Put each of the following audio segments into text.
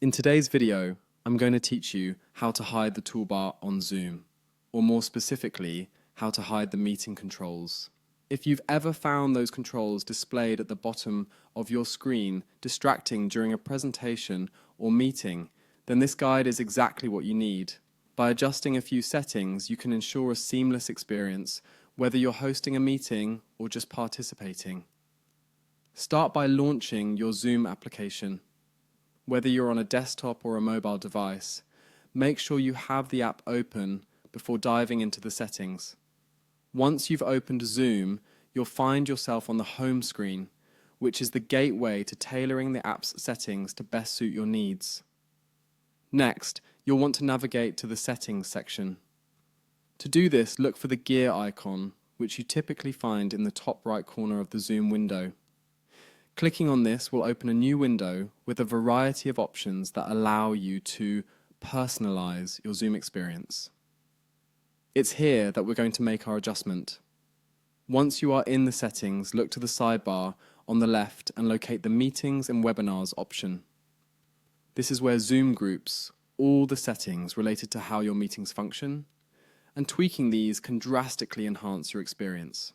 In today's video, I'm going to teach you how to hide the toolbar on Zoom, or more specifically, how to hide the meeting controls. If you've ever found those controls displayed at the bottom of your screen distracting during a presentation or meeting, then this guide is exactly what you need. By adjusting a few settings, you can ensure a seamless experience, whether you're hosting a meeting or just participating. Start by launching your Zoom application. Whether you're on a desktop or a mobile device, make sure you have the app open before diving into the settings. Once you've opened Zoom, you'll find yourself on the home screen, which is the gateway to tailoring the app's settings to best suit your needs. Next, you'll want to navigate to the Settings section. To do this, look for the gear icon, which you typically find in the top right corner of the Zoom window. Clicking on this will open a new window with a variety of options that allow you to personalize your Zoom experience. It's here that we're going to make our adjustment. Once you are in the settings, look to the sidebar on the left and locate the Meetings and Webinars option. This is where Zoom groups all the settings related to how your meetings function, and tweaking these can drastically enhance your experience.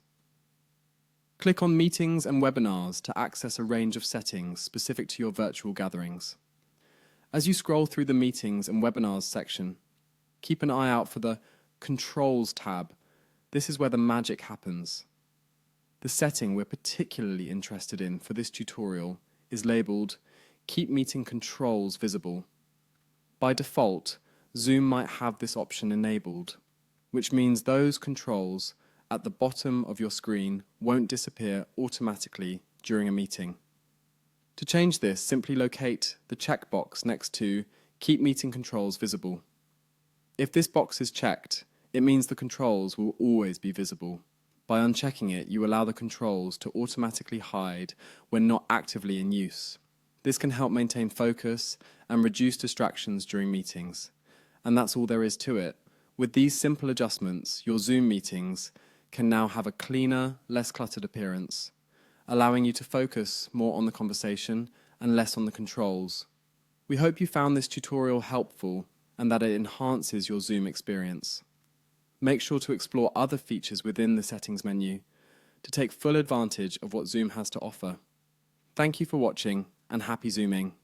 Click on Meetings and Webinars to access a range of settings specific to your virtual gatherings. As you scroll through the Meetings and Webinars section, keep an eye out for the Controls tab. This is where the magic happens. The setting we're particularly interested in for this tutorial is labeled Keep Meeting Controls Visible. By default, Zoom might have this option enabled, which means those controls at the bottom of your screen won't disappear automatically during a meeting. To change this, simply locate the checkbox next to Keep Meeting Controls Visible. If this box is checked, it means the controls will always be visible. By unchecking it, you allow the controls to automatically hide when not actively in use. This can help maintain focus and reduce distractions during meetings. And that's all there is to it. With these simple adjustments, your Zoom meetings can now have a cleaner, less cluttered appearance, allowing you to focus more on the conversation and less on the controls. We hope you found this tutorial helpful and that it enhances your Zoom experience. Make sure to explore other features within the settings menu to take full advantage of what Zoom has to offer. Thank you for watching and happy Zooming.